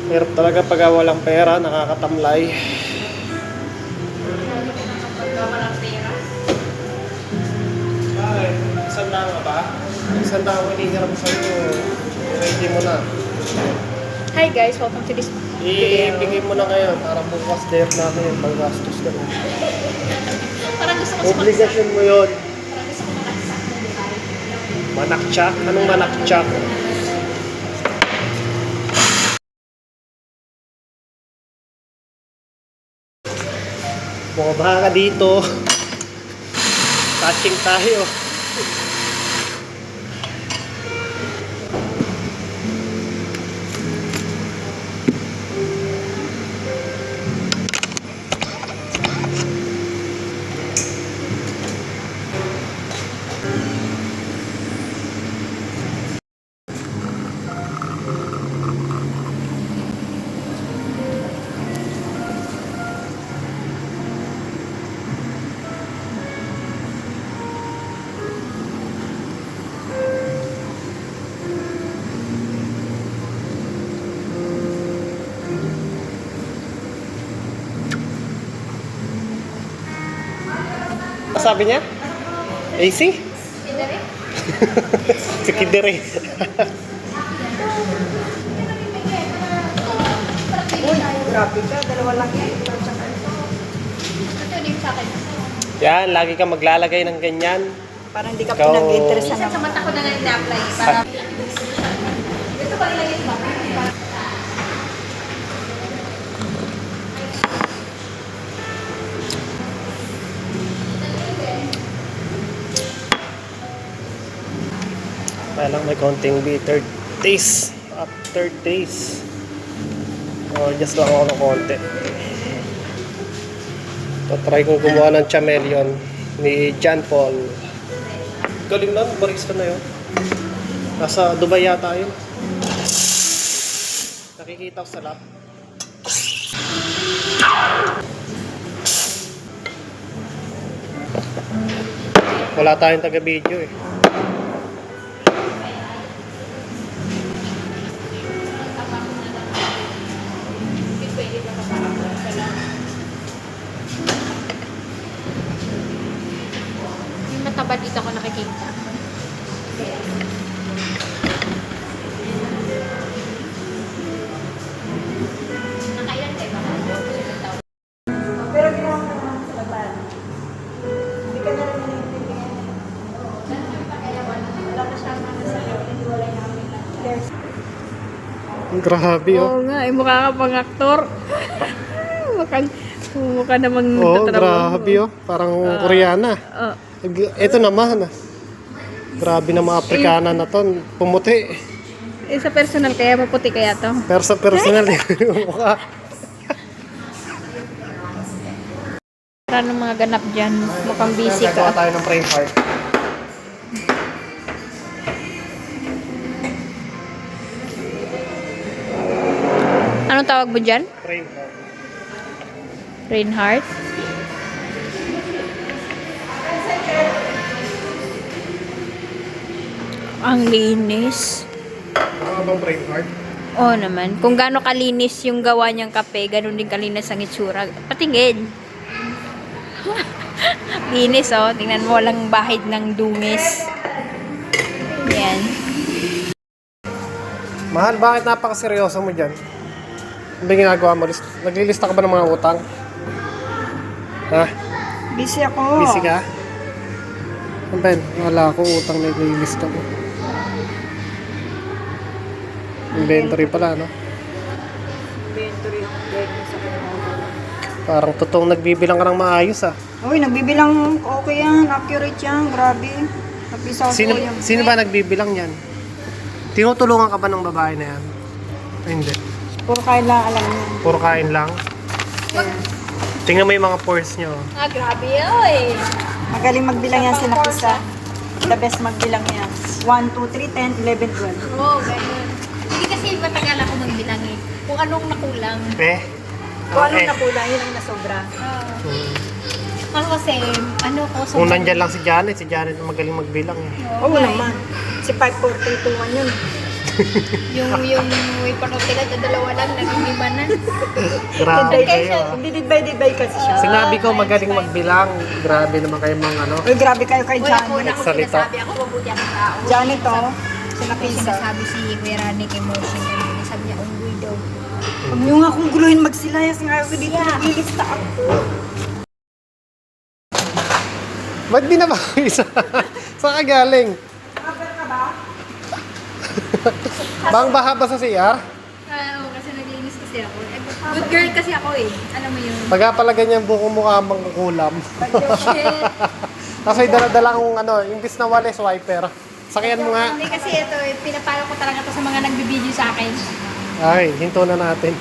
Hirap talaga pag walang pera, nakakatamlay. Pagka walang pera. Bakit? Isang daan ka ba? Isang daan ko inihiram sa'yo. Ready mo na. Hi guys, welcome to this video. Ibigay mo na ngayon para bukas date natin yung pag-gastos ka na. Parang gusto ko Obligasyon mo yun. Parang gusto ko makaksak na Dubai. Manakchak? Anong manakchak? Bumaba ka dito. Touching tayo. Sabi niya? AC? Pindari? Si Kidere. Uy, grabe ka. Dalawa lang yan. Ito din sa akin. Yan, lagi ka maglalagay ng ganyan. Parang hindi ka Ikaw- pinag-interest Minsan sa mata ko na lang na-apply. Para ito pa ilagay ba? Kaya lang may konting bitter taste after taste. Just lang ako ng konti. Try kong gumawa ng chameleon ni John Paul. Galing lang, barista na yun. Nasa Dubai yata yun. Nakikita ko sa lab. Wala tayong taga-video eh. Pwede na parang wala. Yung mataba dito ako nakikita. Nakailan kayo ba? Pero ginawa mo naman sa laban. Hindi ka na rin naiintindihan. Wala na siyang ano sa'yo. Hindi wala namin lang. There's Grabe oh. Oo nga, mukha ka pang aktor. Mukha namang Oo, grabe oh. Parang Koreana. Ito naman. Grabe na mga Aprikana na to. Pumuti. Sa personal kaya maputi kaya to? Pero sa personal, yung mukha. Para ng mga ganap dyan, mukhang busy Gagawa ka. tayo ng frame heart. Anong tawag mo dyan? Frame heart. Reinhardt? Ang linis. Ano bang frame heart? Oo naman. Kung gaano kalinis yung gawa niyang kape, ganun din kalinis ang itsura. Patingin. Linis oh. Tingnan mo, walang bahid ng dungis. Yan. Mahal, bakit napakaseryoso mo dyan? Ano ba yung ginagawa mo? Naglilista ka ba ng mga utang? Ha? busy ako. Busy ka? Ano ba yun? Wala ako utang na naglilista ko. Inventory pala, no? Inventory ang gagawin sa akin. Parang totoong nagbibilang ka ng maayos, ah. Uy, nagbibilang okay yan. Accurate yan. Grabe. Napisaw ko yung... Sino ba nagbibilang yan? Tinutulungan ka ba ng babae na yan? Ay, hindi. Puro kain lang alam niya. Puro kain lang. Kaya, Tingnan mo yung mga pores nyo. Grabe oy. magaling magbilang yan si Napisa. The best magbilang yan. 1, 2, 3, 10, 11, 12. Oo, ganun. Hindi kasi matagal ako magbilang eh. Kung anong nakulang. Kung ano nakulang, yun ang nasobra. Ako kasi, ano ko, Kung nandyan lang si Janet ang magaling magbilang eh. Oo naman. Si 5, 4, 3, 2, 1 yun. yung may panood nila, dalawa lang, naging Grabe kayo ah. Hindi didbay kasi siya. Sinabi ko magaling magbilang. Grabe naman kayo mga ano. Uy, grabe kayo kay Wala ko Johnny. na ako Nagsalita. sinasabi. Ako mabuti akong tao. Johnny to, Ako sinapisa. sinasabi si Kuya Rani kay Motion. Sabi niya, unggoy daw. Huwag niyo nga akong guluhin magsilayas nga ako dito. Naglilista ako. Ba't di na ba isa? Saan ka galing? Bang baha ba sa CR? Oo, kasi naglinis kasi ako. Good girl kasi ako eh. Alam mo yun. Pagka pala ganyan buko mukha mangkukulam. Shit. Tapos ay dala-dala kong ano, imbis na walis, wiper. Sakyan mo nga. Hindi kasi ito eh, pinapalo ko talaga to sa mga nagbibideo sa akin. Ay, hinto na natin.